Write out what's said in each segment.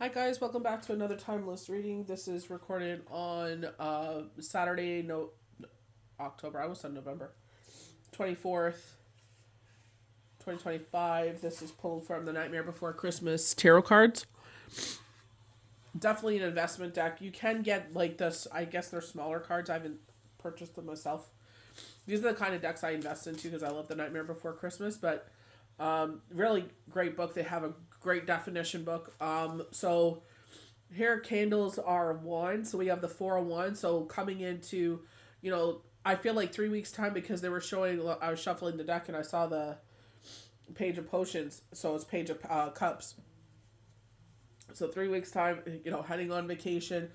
Hi guys, welcome back to another timeless reading. This is recorded on Saturday, no October. I was said November 24th, 2025. This is pulled from the Nightmare Before Christmas tarot cards. Definitely an investment deck. You can get like this. I guess they're smaller cards. I haven't purchased them myself. These are the kind of decks I invest into because I love the Nightmare Before Christmas. But really great book. They have a great definition book. So here candles are one, so we have the 401. So coming into, I feel like 3 weeks time because they were showing. I was shuffling the deck and I saw the page of potions, so it's page of cups. So 3 weeks time, heading on vacation,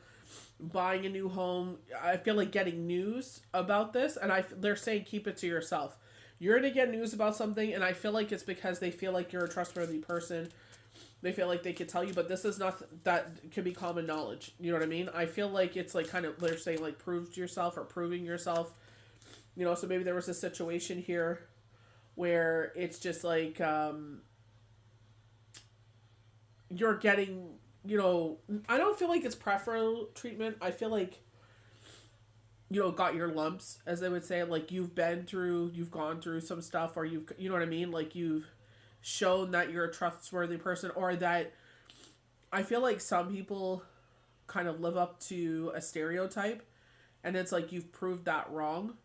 buying a new home. I feel like getting news about this, and they're saying keep it to yourself. You're gonna get news about something, and I feel like it's because they feel like you're a trustworthy person. They feel like they could tell you, but this is not that can be common knowledge. You know what I mean? I feel like it's like kind of they're saying like prove to yourself or proving yourself. So maybe there was a situation here where it's just like you're getting. I don't feel like it's preferential treatment. I feel like got your lumps, as they would say. Like you've gone through some stuff, or you know what I mean. Like you've shown that you're a trustworthy person, or that I feel like some people kind of live up to a stereotype, and it's like you've proved that wrong.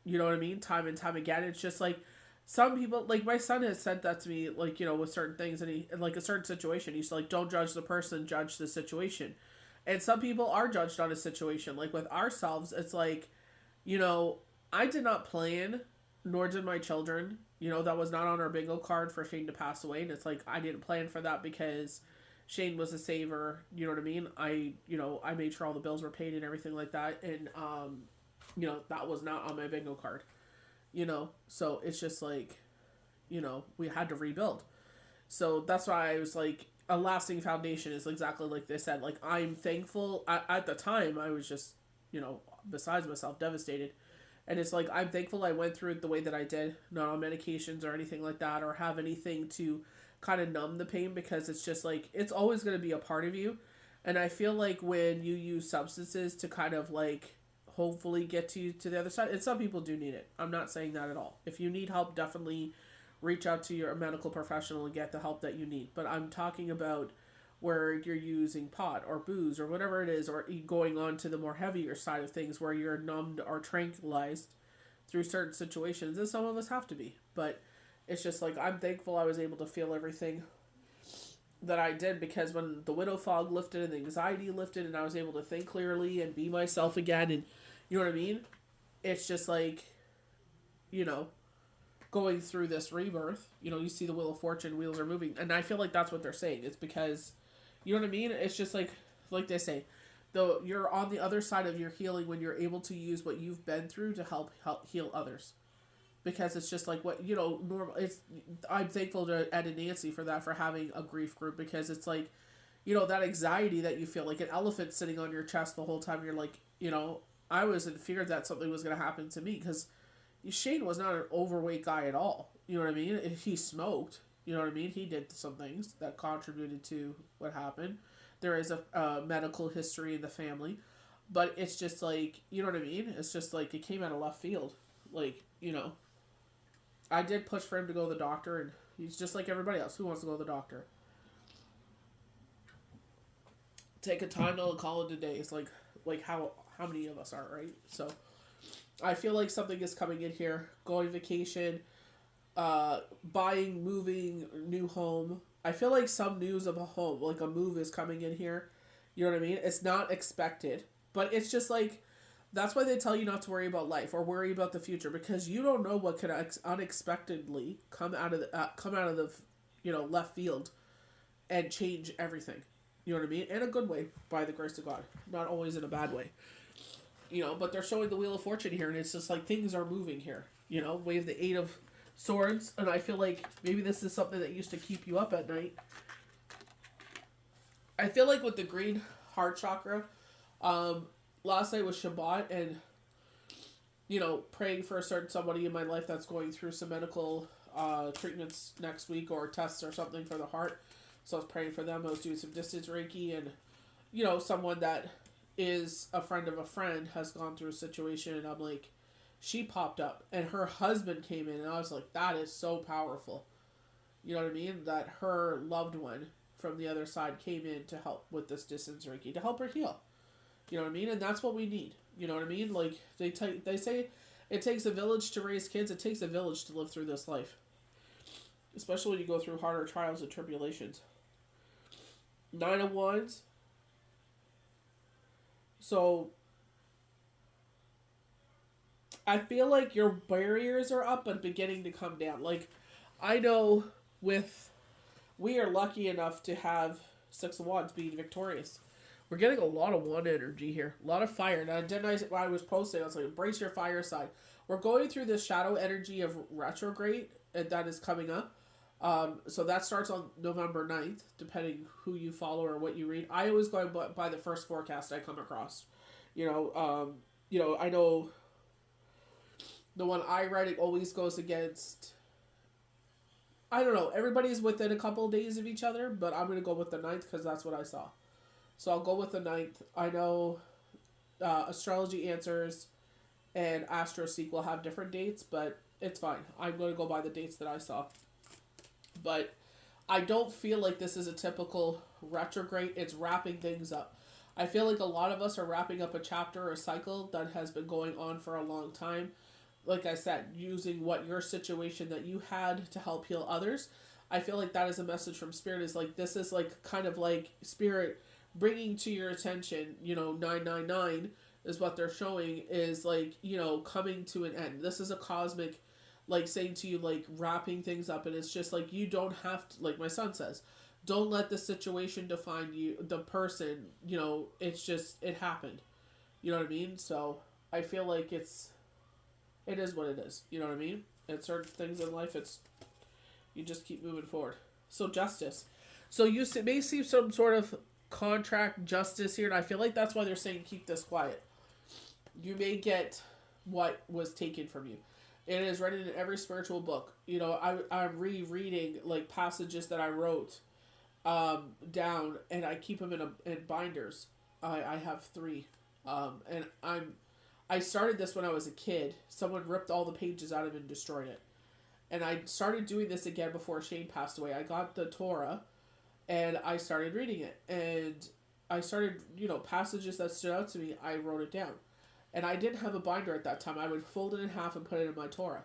You know what I mean? Time and time again. It's just like some people, like my son has said that to me, like, with certain things, and he, like a certain situation, he's like, don't judge the person, judge the situation. And some people are judged on a situation. Like with ourselves, it's like, you know, I did not plan, nor did my children. That was not on our bingo card for Shane to pass away. And it's like, I didn't plan for that because Shane was a saver. You know what I mean? I made sure all the bills were paid and everything like that. And, that was not on my bingo card, So it's just like, we had to rebuild. So that's why I was like, a lasting foundation is exactly like they said. Like, I'm thankful. At the time, I was just, besides myself, devastated. And it's like, I'm thankful I went through it the way that I did, not on medications or anything like that, or have anything to kind of numb the pain, because it's just like, it's always going to be a part of you. And I feel like when you use substances to kind of like hopefully get you to the other side, and some people do need it. I'm not saying that at all. If you need help, definitely reach out to your medical professional and get the help that you need. But I'm talking about where you're using pot or booze or whatever it is, or going on to the more heavier side of things where you're numbed or tranquilized through certain situations. And some of us have to be. But it's just like, I'm thankful I was able to feel everything that I did, because when the widow fog lifted and the anxiety lifted and I was able to think clearly and be myself again, and you know what I mean? It's just like, you know, going through this rebirth, you see the Wheel of Fortune, wheels are moving. And I feel like that's what they're saying. It's because, you know what I mean? It's just like they say, though you're on the other side of your healing when you're able to use what you've been through to help heal others. Because it's just like what, normal. I'm thankful to Ed and Nancy for that, for having a grief group, because it's like, that anxiety that you feel like an elephant sitting on your chest the whole time. You're like, I was in fear that something was going to happen to me, because Shane was not an overweight guy at all. You know what I mean? He smoked. You know what I mean? He did some things that contributed to what happened. There is a medical history in the family. But it's just like, you know what I mean? It's just like it came out of left field. Like, I did push for him to go to the doctor, and he's just like everybody else. Who wants to go to the doctor? Take a Tylenol and call it a day. It's like how many of us are, right? So I feel like something is coming in here. Going vacation, buying, moving, new home. I feel like some news of a home, like a move, is coming in here. You know what I mean? It's not expected, but it's just like, that's why they tell you not to worry about life or worry about the future, because you don't know what could unexpectedly come out of the left field and change everything. You know what I mean? In a good way, by the grace of God, not always in a bad way. But they're showing the Wheel of Fortune here, and it's just like things are moving here. We have the Eight of Swords, and I feel like maybe this is something that used to keep you up at night. I feel like with the green heart chakra, last night was Shabbat, and praying for a certain somebody in my life that's going through some medical treatments next week, or tests or something for the heart. So I was praying for them. I was doing some distance Reiki, and someone that is a friend of a friend has gone through a situation, and I'm like, she popped up, and her husband came in, and I was like, that is so powerful. You know what I mean? That her loved one from the other side came in to help with this distance Reiki, to help her heal. You know what I mean? And that's what we need. You know what I mean? Like, they say it takes a village to raise kids. It takes a village to live through this life. Especially when you go through harder trials and tribulations. 9 of Wands. So, I feel like your barriers are up but beginning to come down. Like, I know we are lucky enough to have 6 of Wands being victorious. We're getting a lot of wand energy here. A lot of fire. Now, when I was posting, I was like, embrace your fire side. We're going through this shadow energy of retrograde, and that is coming up. So that starts on November 9th, depending who you follow or what you read. I always go by the first forecast I come across. I know the one I read, it always goes against, I don't know, everybody's within a couple of days of each other, but I'm going to go with the 9th because that's what I saw. So I'll go with the 9th. I know Astrology Answers and AstroSeek will have different dates, but it's fine. I'm going to go by the dates that I saw. But I don't feel like this is a typical retrograde. It's wrapping things up. I feel like a lot of us are wrapping up a chapter or a cycle that has been going on for a long time. Like I said, using your situation that you had to help heal others. I feel like that is a message from Spirit, is like, this is like kind of like Spirit bringing to your attention, 999 is what they're showing, is like, coming to an end. This is a cosmic, like, saying to you, like, wrapping things up. And it's just like, you don't have to, like my son says, don't let the situation define you, the person, it's just, it happened. You know what I mean? So I feel like it is what it is. You know what I mean? And certain things in life, you just keep moving forward. So justice. So you may see some sort of contract justice here, and I feel like that's why they're saying keep this quiet. You may get what was taken from you. It is written in every spiritual book. I'm rereading like passages that I wrote down, and I keep them in binders. I have 3, and I started this when I was a kid. Someone ripped all the pages out of it and destroyed it, and I started doing this again before Shane passed away. I got the Torah, and I started reading it, and I started, passages that stood out to me, I wrote it down. And I didn't have a binder at that time. I would fold it in half and put it in my Torah.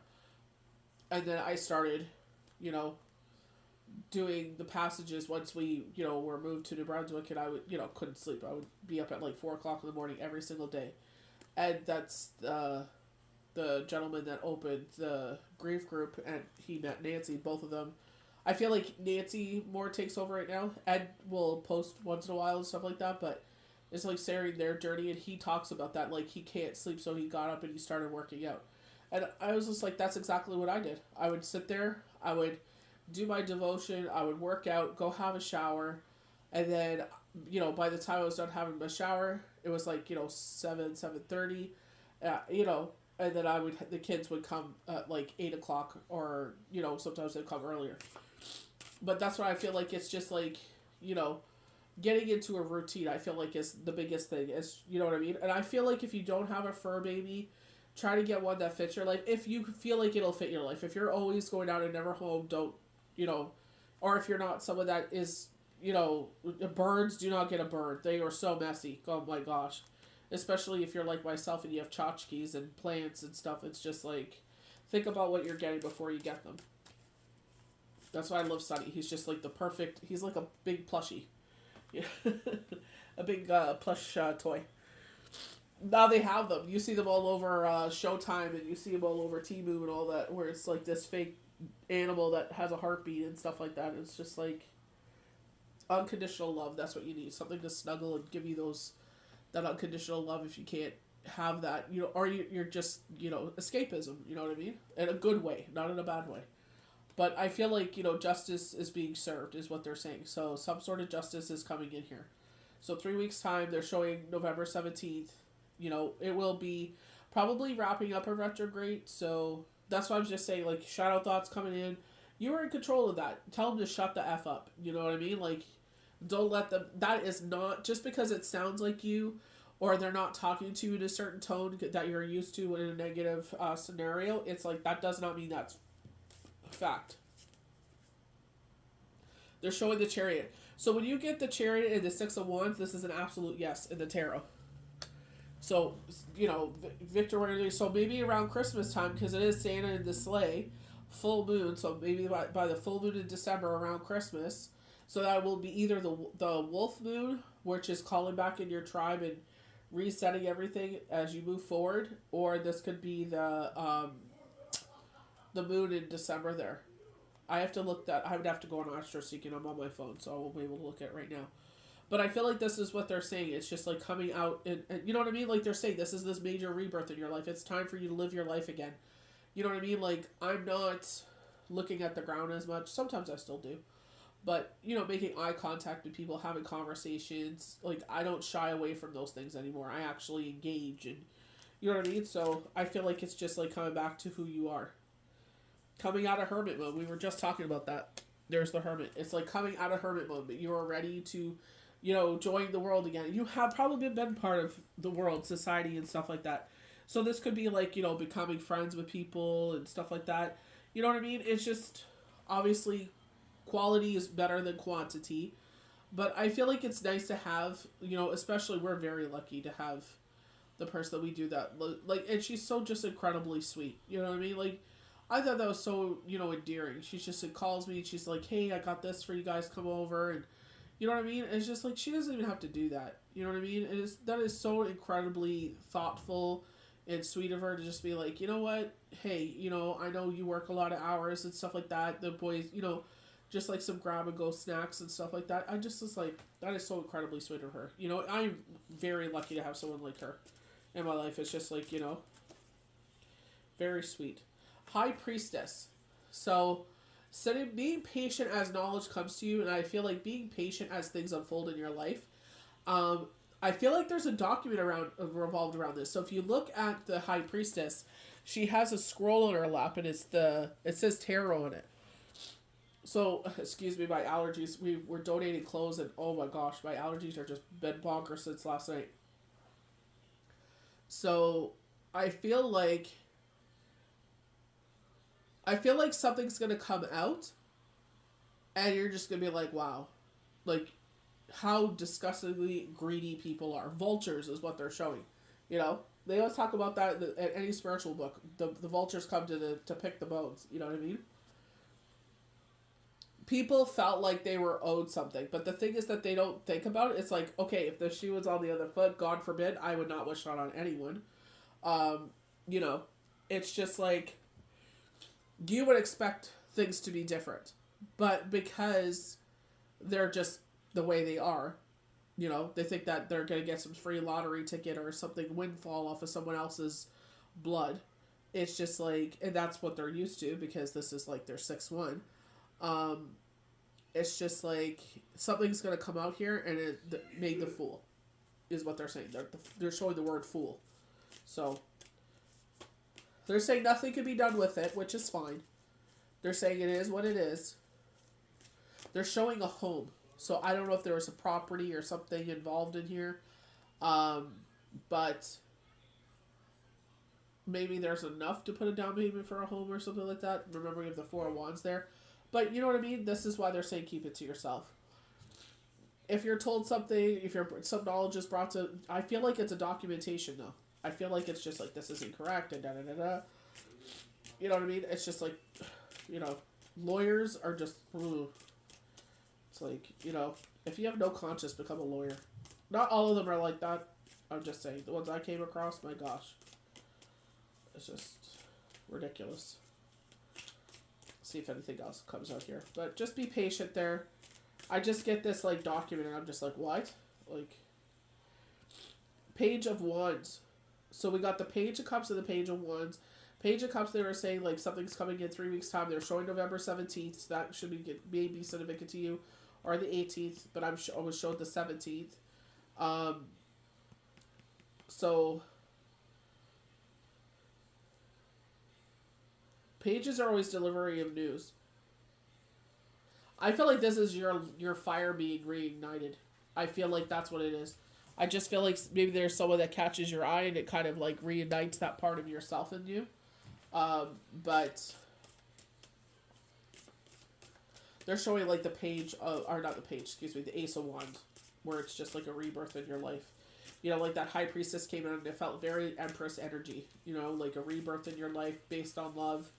And then I started, doing the passages once we, were moved to New Brunswick, and I would, couldn't sleep. I would be up at like 4 o'clock in the morning every single day. And that's the gentleman that opened the grief group, and he met Nancy, both of them. I feel like Nancy more takes over right now. Ed will post once in a while and stuff like that, but it's like sharing their journey, and he talks about that. Like, he can't sleep, so he got up and he started working out. And I was just like, that's exactly what I did. I would sit there, I would do my devotion, I would work out, go have a shower, and then, by the time I was done having my shower, it was like, 7:30, and then the kids would come at like 8 o'clock, or, sometimes they'd come earlier. But that's what I feel like. It's just like, getting into a routine, I feel like, is the biggest thing. Is, you know what I mean? And I feel like if you don't have a fur baby, try to get one that fits your life. If you feel like it'll fit your life. If you're always going out and never home, don't, or if you're not someone that is, birds, do not get a bird. They are so messy. Oh my gosh. Especially if you're like myself and you have tchotchkes and plants and stuff. It's just like, think about what you're getting before you get them. That's why I love Sunny. He's just like he's like a big plushie. A big plush toy. Now they have them. You see them all over Showtime, and you see them all over Temu and all that, where it's like this fake animal that has a heartbeat and stuff like that. It's just like unconditional love. That's what you need. Something to snuggle and give you that unconditional love if you can't have that. Or you're just, escapism. You know what I mean? In a good way, not in a bad way. But I feel like, justice is being served, is what they're saying. So some sort of justice is coming in here. So 3 weeks' time, they're showing November 17th. It will be probably wrapping up a retrograde. So that's why I was just saying, like, shadow thoughts coming in. You are in control of that. Tell them to shut the F up. You know what I mean? Like, don't let them. That is not just because it sounds like you, or they're not talking to you in a certain tone that you're used to in a negative scenario. It's like that does not mean that's fact. They're showing the Chariot. So when you get the Chariot and the Six of Wands, this is an absolute yes in the tarot. So, Victor, so maybe around Christmas time, because it is Santa in the sleigh, full moon, so maybe by the full moon in December around Christmas. So that will be either the wolf moon, which is calling back in your tribe and resetting everything as you move forward, or this could be the moon in December there. I have to look that. I would have to go on Astro Seeking. I'm on my phone, so I won't be able to look at it right now. But I feel like this is what they're saying. It's just like coming out, and you know what I mean? Like they're saying, this is this major rebirth in your life. It's time for you to live your life again. You know what I mean? Like, I'm not looking at the ground as much. Sometimes I still do. But, making eye contact with people, having conversations. Like, I don't shy away from those things anymore. I actually engage. And, you know what I mean? So, I feel like it's just like coming back to who you are. Coming out of hermit mode. We were just talking about that. There's the hermit. It's like coming out of hermit mode, but you are ready to join the world again. You have probably been part of the world, society, and stuff like that. So this could be like, becoming friends with people and stuff like that. You know what I mean? It's just, obviously, quality is better than quantity. But I feel like it's nice to have, especially we're very lucky to have the person that we do that. Like, and she's so just incredibly sweet. You know what I mean? Like, I thought that was so, endearing. She's just, calls me, she's like, hey, I got this for you guys, come over, and you know what I mean? It's just like she doesn't even have to do that. You know what I mean? That is so incredibly thoughtful and sweet of her to just be like, you know what? Hey, I know you work a lot of hours and stuff like that. The boys, just like some grab and go snacks and stuff like that. I just was like, that is so incredibly sweet of her. I'm very lucky to have someone like her in my life. It's just like, very sweet. High Priestess. So, being patient as knowledge comes to you, and I feel like being patient as things unfold in your life. I feel like there's a document revolved around this. So if you look at the High Priestess, she has a scroll on her lap, and it says tarot on it. So, excuse me, my allergies. We're donating clothes, and oh my gosh, my allergies are just been bonkers since last night. So, I feel like something's gonna come out, and you're just gonna be like, wow, like how disgustingly greedy people are. Vultures is what they're showing. They always talk about that in any spiritual book. The vultures come to pick the bones. You know what I mean? People felt like they were owed something, but the thing is that they don't think about it. It's like, okay, if the shoe was on the other foot, God forbid, I would not wish that on anyone. Um, it's just like you would expect things to be different, but because they're just the way they are, they think that they're going to get some free lottery ticket or something windfall off of someone else's blood. It's just like, and that's what they're used to because this is like their 6-1. It's just like something's going to come out here and it made the fool is what they're saying. They're showing the word fool. So they're saying nothing can be done with it, which is fine. They're saying it is what it is. They're showing a home. So I don't know if there was a property or something involved in here. But maybe there's enough to put a down payment for a home or something like that. Remember, we have the 4 of Wands there. But you know what I mean? This is why they're saying keep it to yourself. If you're told something, some knowledge is brought to... I feel like it's a documentation, though. I feel like it's just like, this is incorrect, and da-da-da-da. You know what I mean? It's just like, lawyers are just... Ugh. It's like, if you have no conscience, become a lawyer. Not all of them are like that. I'm just saying. The ones I came across, my gosh. It's just ridiculous. See if anything else comes out here. But just be patient there. I just get this, document, and I'm just like, what? Page of Wands. So we got the Page of Cups and the Page of Wands. Page of Cups, they were saying, something's coming in 3 weeks' time. They're showing November 17th. So that should be maybe significant to you. Or the 18th. But I was showed the 17th. So... Pages are always delivery of news. I feel like this is your fire being reignited. I feel like that's what it is. I just feel like maybe there's someone that catches your eye and it kind of like reignites that part of yourself in you. But they're showing like the page of, or not the page, excuse me, the Ace of Wands, where it's just like a rebirth in your life. You know, like that High Priestess came in and it felt very Empress energy. You know, like a rebirth in your life based on love.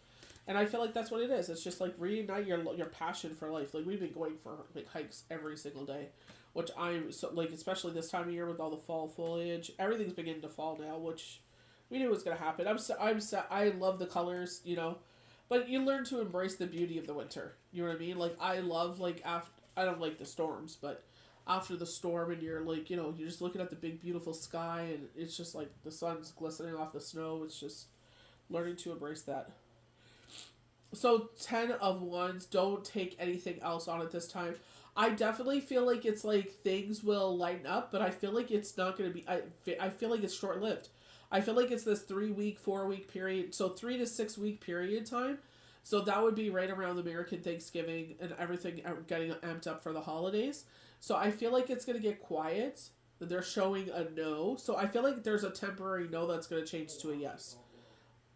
And I feel like that's what it is. It's just like reignite your passion for life. Like we've been going for like hikes every single day, which I'm so like, especially this time of year with all the fall foliage. Everything's beginning to fall now, which we knew was gonna happen. I love the colors, you know, but you learn to embrace the beauty of the winter. You know what I mean? Like I love like after I don't like the storms, but after the storm and you're like, you know, you're just looking at the big beautiful sky and it's just like the sun's glistening off the snow. It's just learning to embrace that. So 10 of Wands, don't take anything else on at this time. I definitely feel like it's like things will lighten up, but I feel like it's not going to be, I feel like it's short lived. I feel like it's this 3 week, 4 week period. So 3 to 6 week period time. So that would be right around American Thanksgiving and everything getting amped up for the holidays. So I feel like it's going to get quiet. They're showing a no. So I feel like there's a temporary no that's going to change to a yes.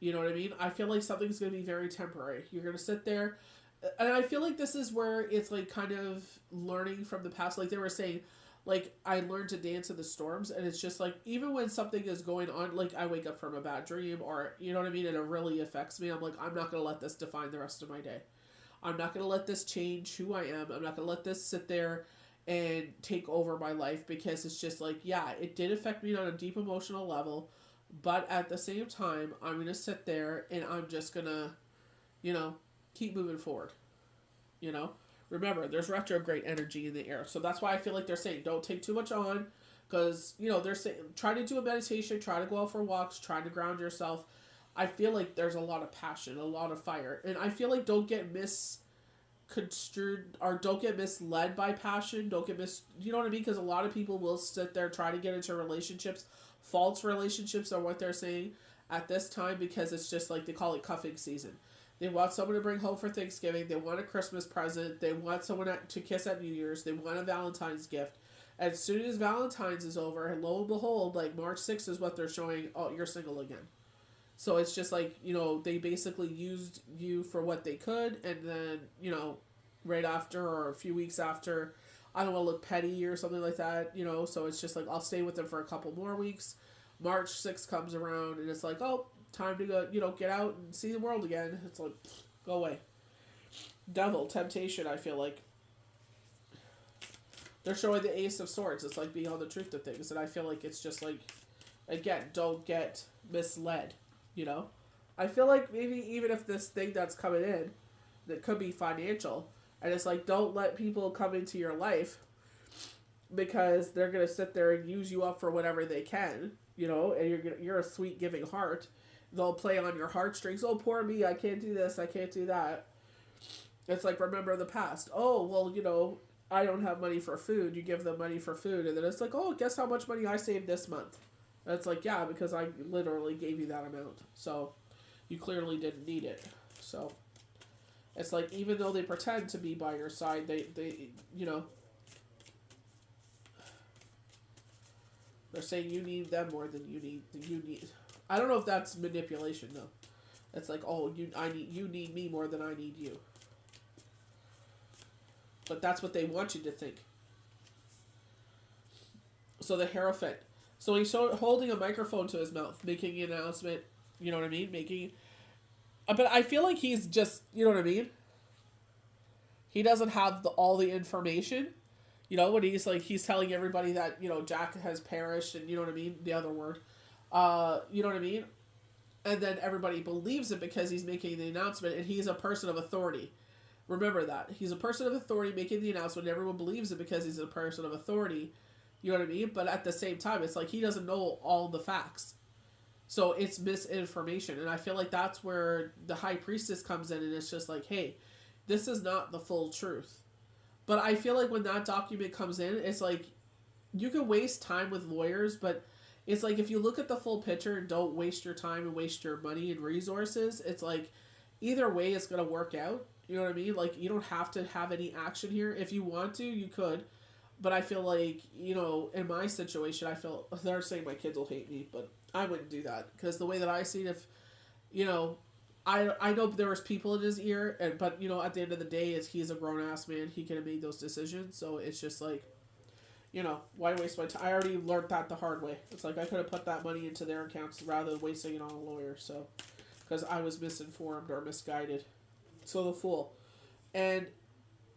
You know what I mean? I feel like something's going to be very temporary. You're going to sit there. And I feel like this is where it's like kind of learning from the past. Like they were saying, like I learned to dance in the storms. And it's just like, even when something is going on, like I wake up from a bad dream or, you know what I mean? And it really affects me. I'm like, I'm not going to let this define the rest of my day. I'm not going to let this change who I am. I'm not going to let this sit there and take over my life because it's just like, yeah, it did affect me on a deep emotional level. But at the same time, I'm going to sit there and I'm just going to, you know, keep moving forward. You know? Remember, there's retrograde energy in the air. So that's why I feel like they're saying don't take too much on. Because, you know, they're saying try to do a meditation, try to go out for walks, try to ground yourself. I feel like there's a lot of passion, a lot of fire. And I feel like don't get misconstrued or don't get misled by passion. Don't get you know what I mean? Because a lot of people will sit there, try to get into relationships. False relationships are what they're saying at this time because it's just like they call it cuffing season. They want someone to bring home for Thanksgiving. They want a Christmas present. They want someone to kiss at New Year's. They want a Valentine's gift. As soon as Valentine's is over, and lo and behold, like March 6th is what they're showing, oh, you're single again. So it's just like, you know, they basically used you for what they could, and then, you know, right after or a few weeks after, I don't want to look petty or something like that, you know, so it's just like, I'll stay with them for a couple more weeks. March 6th comes around, and it's like, oh, time to go, you know, get out and see the world again. It's like, go away. Devil, temptation, I feel like. They're showing the Ace of Swords. It's like being on the truth of things, and I feel like it's just like, again, don't get misled, you know? I feel like maybe even if this thing that's coming in, that could be financial, and it's like, don't let people come into your life because they're going to sit there and use you up for whatever they can, you know, and you're a sweet giving heart. They'll play on your heartstrings. Oh, poor me, I can't do this, I can't do that. It's like, remember the past. Oh, well, you know, I don't have money for food. You give them money for food. And then it's like, oh, guess how much money I saved this month? And it's like, yeah, because I literally gave you that amount. So you clearly didn't need it. So it's like, even though they pretend to be by your side, they you know, they're saying you need them more than you need. I don't know if that's manipulation though. It's like, oh, you need me more than I need you. But that's what they want you to think. So the Hierophant. So he's holding a microphone to his mouth, making an announcement. You know what I mean? But I feel like he's just, you know what I mean? He doesn't have all the information. You know, when he's telling everybody that, you know, Jack has perished and, you know what I mean? The other word. You know what I mean? And then everybody believes it because he's making the announcement and he's a person of authority. Remember that. He's a person of authority making the announcement and everyone believes it because he's a person of authority. You know what I mean? But at the same time, it's like he doesn't know all the facts. So it's misinformation. And I feel like that's where the High Priestess comes in and it's just like, hey, this is not the full truth. But I feel like when that document comes in, it's like you can waste time with lawyers, but it's like if you look at the full picture and don't waste your time and waste your money and resources, it's like either way it's going to work out. You know what I mean? Like, you don't have to have any action here. If you want to, you could. But I feel like, in my situation, I feel they're saying my kids will hate me, but I wouldn't do that because the way that I see it, if you know, I know there was people in his ear, but at the end of the day, is he's a grown ass man. He could have made those decisions, so it's just like, why waste my time? I already learned that the hard way. It's like I could have put that money into their accounts rather than wasting it on a lawyer. So, because I was misinformed or misguided, so the fool, and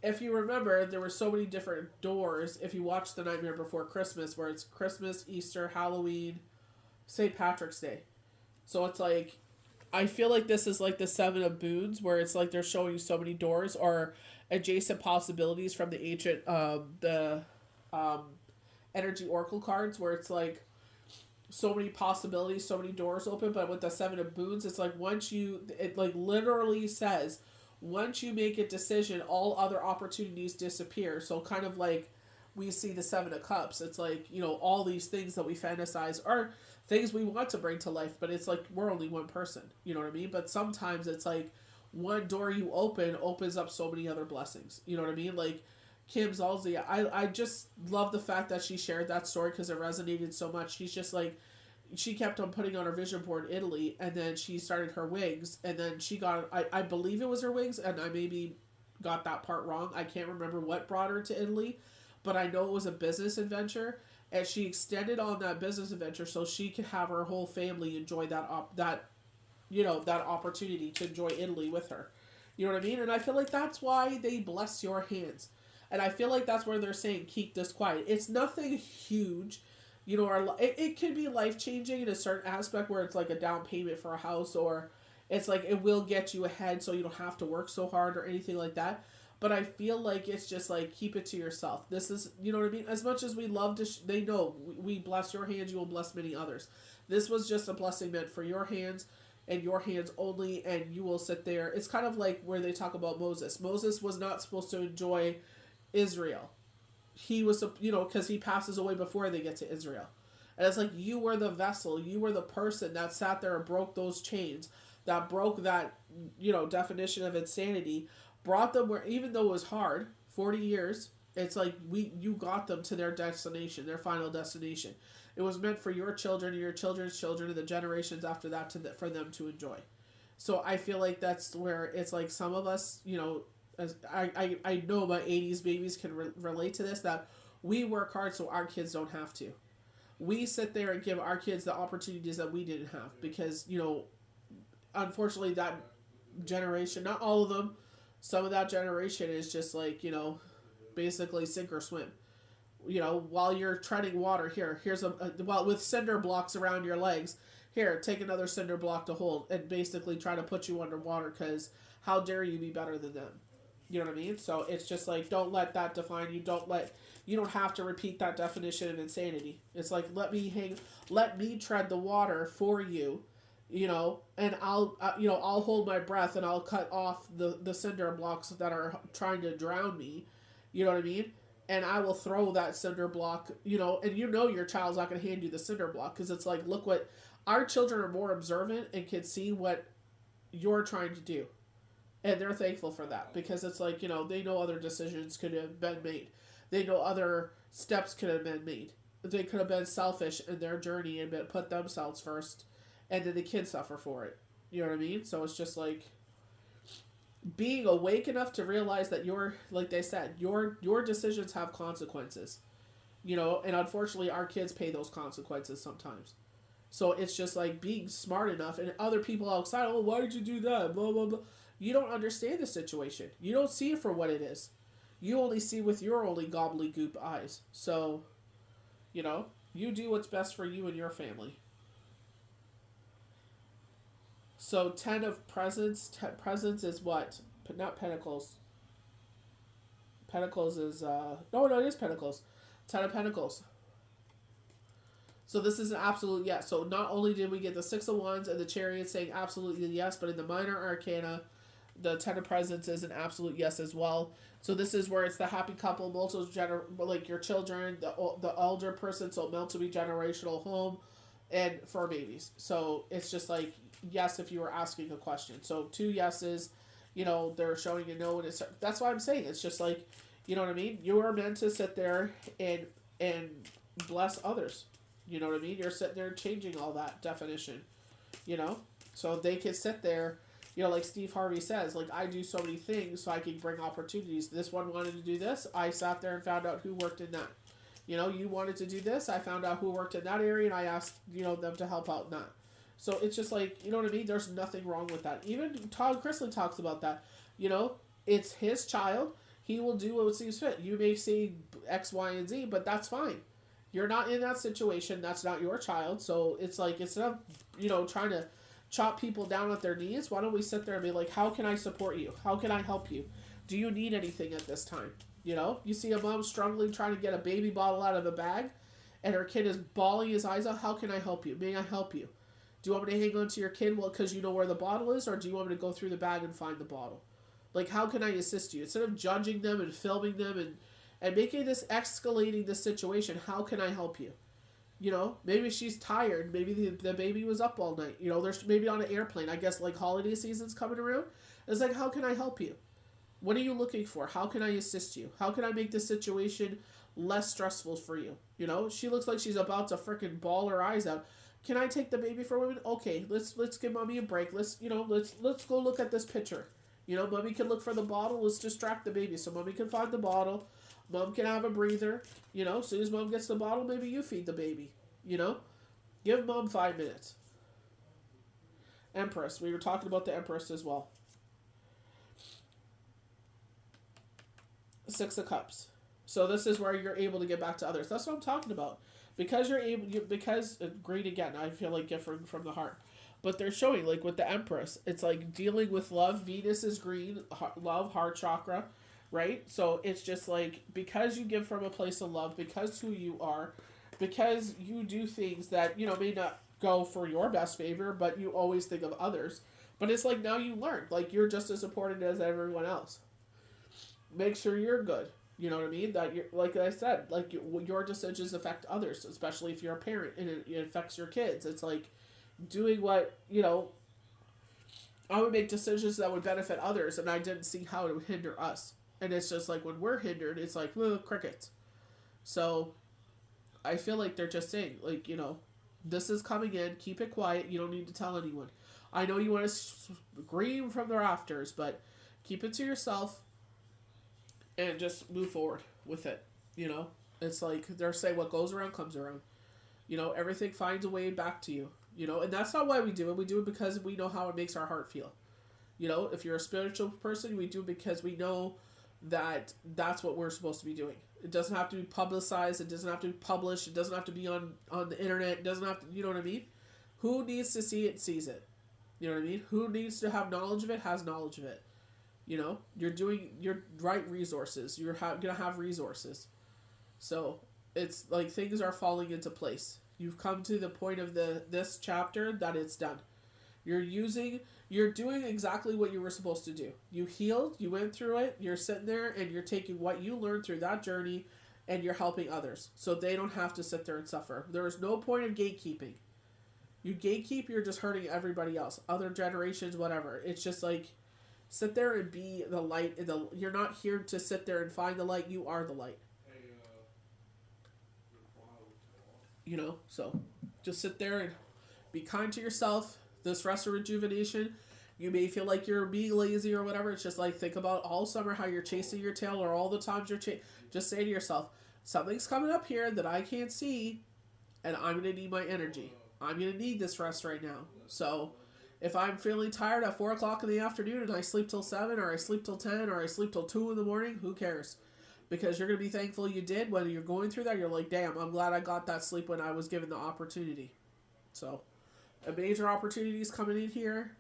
if you remember, there were so many different doors. If you watch The Nightmare Before Christmas, where it's Christmas, Easter, Halloween, St. Patrick's Day. So it's like, I feel like this is like the Seven of Boons, where it's like they're showing you so many doors or adjacent possibilities from the ancient, um, energy oracle cards, where it's like so many possibilities, so many doors open. But with the Seven of Boons, it's like it like literally says, once you make a decision, all other opportunities disappear. So kind of like we see the Seven of Cups. It's like, all these things that we fantasize are things we want to bring to life, but it's like we're only one person. You know what I mean? But sometimes it's like one door you open opens up so many other blessings. You know what I mean? Like Kim Zolzi, I just love the fact that she shared that story because it resonated so much. She's just like, she kept on putting on her vision board Italy, and then she started her wigs, and then she got, I believe it was her wigs, and I maybe got that part wrong. I can't remember what brought her to Italy, but I know it was a business adventure, and she extended on that business adventure so she could have her whole family enjoy that opportunity to enjoy Italy with her. You know what I mean? And I feel like that's why they bless your hands. And I feel like that's where they're saying keep this quiet. It's nothing huge. Or it could be life changing in a certain aspect where it's like a down payment for a house, or it's like it will get you ahead so you don't have to work so hard or anything like that. But I feel like it's just like keep it to yourself. This is, you know what I mean? As much as we love to, they know we bless your hands, you will bless many others. This was just a blessing meant for your hands and your hands only, and you will sit there. It's kind of like where they talk about Moses. Moses was not supposed to enjoy Israel. He was, because he passes away before they get to Israel. And it's like, you were the vessel. You were the person that sat there and broke those chains, that broke that, definition of insanity, brought them where, even though it was hard, 40 years, it's like you got them to their destination, their final destination. It was meant for your children and your children's children and the generations after that for them to enjoy. So I feel like that's where it's like some of us, as I know my 80s babies can relate to this, that we work hard so our kids don't have to. We sit there and give our kids the opportunities that we didn't have because, unfortunately that generation, not all of them, some of that generation is just like, basically sink or swim. While you're treading water, here's with cinder blocks around your legs, here, take another cinder block to hold and basically try to put you underwater because how dare you be better than them? You know what I mean? So it's just like, don't let that define you. You don't have to repeat that definition of insanity. It's like, let me tread the water for you, and I'll hold my breath and I'll cut off the cinder blocks that are trying to drown me. You know what I mean? And I will throw that cinder block, and your child's not going to hand you the cinder block because it's like, look what, our children are more observant and can see what you're trying to do. And they're thankful for that because it's like, they know other decisions could have been made. They know other steps could have been made. They could have been selfish in their journey and put themselves first, and then the kids suffer for it. You know what I mean? So it's just like being awake enough to realize that like they said, your decisions have consequences. And unfortunately our kids pay those consequences sometimes. So it's just like being smart enough, and other people outside, oh, why did you do that? Blah, blah, blah. You don't understand the situation. You don't see it for what it is. You only see with your only gobbledygook eyes. So, you do what's best for you and your family. So 10 of presents. Presents is what? Not Pentacles. Pentacles is, no, it is Pentacles. 10 of Pentacles. So this is an absolute yes. So not only did we get the Six of Wands and the Chariot saying absolutely yes, but in the minor arcana, the Ten of Presents is an absolute yes as well. So this is where it's the happy couple, like your children, the elder person, so meant to be generational home, and fur babies. So it's just like yes if you were asking a question. So 2 yeses, they're showing you no, and that's why I'm saying it's just like, you know what I mean. You are meant to sit there and bless others. You know what I mean. You're sitting there changing all that definition. You know, so they can sit there. Like Steve Harvey says, like, I do so many things so I can bring opportunities. This one wanted to do this. I sat there and found out who worked in that. You wanted to do this. I found out who worked in that area, and I asked, them to help out in that. So it's just like, you know what I mean? There's nothing wrong with that. Even Todd Chrisley talks about that. It's his child. He will do what seems fit. You may say X, Y, and Z, but that's fine. You're not in that situation. That's not your child. So it's like, instead of, trying to chop people down at their knees, why don't we sit there and be like, how can I support you? How can I help you? Do you need anything at this time? You see a mom struggling trying to get a baby bottle out of a bag, and her kid is bawling his eyes out. How can I help you? May I help you? Do you want me to hang on to your kid because you know where the bottle is, or do you want me to go through the bag and find the bottle? Like, how can I assist you? Instead of judging them and filming them and making this, escalating this situation, how can I help you? Maybe she's tired. Maybe the baby was up all night. There's maybe on an airplane. I guess, like, holiday season's coming around. It's like, how can I help you? What are you looking for? How can I assist you? How can I make this situation less stressful for you? She looks like she's about to freaking bawl her eyes out. Can I take the baby for a moment? Okay, let's give mommy a break. Let's go look at this picture. Mommy can look for the bottle. Let's distract the baby so mommy can find the bottle. Mom can have a breather. As soon as mom gets the bottle, maybe you feed the baby. Give mom 5 minutes. Empress. We were talking about the Empress as well. Six of Cups. So this is where you're able to get back to others. That's what I'm talking about. Because you're able, because green again, I feel like different from the heart. But they're showing, like, with the Empress, it's like dealing with love. Venus is green, love, heart chakra, right? So it's just like, because you give from a place of love, because who you are, because you do things that, may not go for your best favor, but you always think of others. But it's like, now you learn. Like, you're just as important as everyone else. Make sure you're good. You know what I mean? That you're, like I said, like, your decisions affect others, especially if you're a parent and it affects your kids. It's like doing what, I would make decisions that would benefit others, and I didn't see how it would hinder us. And it's just like, when we're hindered, it's like, crickets. So I feel like they're just saying, like, this is coming in, keep it quiet, you don't need to tell anyone. I know you want to scream from the rafters, but keep it to yourself and just move forward with it. It's like they're saying, what goes around comes around. Everything finds a way back to you. And that's not why we do it. We do it because we know how it makes our heart feel. If you're a spiritual person, we do it because we know that that's what we're supposed to be doing. It doesn't have to be publicized. It doesn't have to be published. It doesn't have to be on the internet. It doesn't have to, you know what I mean? Who needs to see it, sees it. You know what I mean? Who needs to have knowledge of it, has knowledge of it. You're doing your right resources. You're gonna have resources. So it's like things are falling into place. You've come to the point of this chapter that it's done. You're doing exactly what you were supposed to do. You healed, you went through it, you're sitting there and you're taking what you learned through that journey and you're helping others. So they don't have to sit there and suffer. There is no point in gatekeeping. You gatekeep, you're just hurting everybody else. Other generations, whatever. It's just like, sit there and be the light. You're not here to sit there and find the light. You are the light. So just sit there and be kind to yourself. This rest of rejuvenation, you may feel like you're being lazy or whatever. It's just like, think about all summer how you're chasing your tail, or all the times just say to yourself, something's coming up here that I can't see, and I'm going to need my energy. I'm going to need this rest right now. So if I'm feeling tired at 4 o'clock in the afternoon and I sleep till 7, or I sleep till 10, or I sleep till 2 in the morning, who cares? Because you're going to be thankful you did. When you're going through that, you're like, damn, I'm glad I got that sleep when I was given the opportunity. So a major opportunity is coming in here.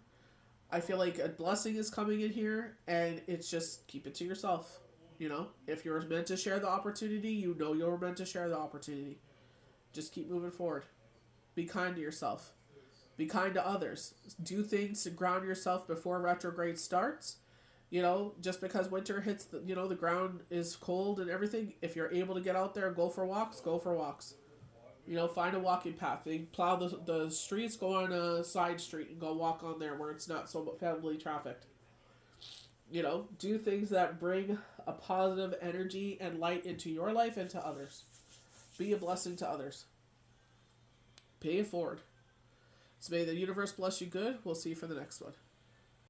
I feel like a blessing is coming in here, and it's just keep it to yourself. If you're meant to share the opportunity, you're meant to share the opportunity. Just keep moving forward. Be kind to yourself. Be kind to others. Do things to ground yourself before retrograde starts. Just because winter hits, the ground is cold and everything. If you're able to get out there and go for walks, go for walks. Find a walking path. They plow the streets, go on a side street and go walk on there where it's not so heavily trafficked. do things that bring a positive energy and light into your life and to others. Be a blessing to others. Pay it forward. So may the universe bless you good. We'll see you for the next one.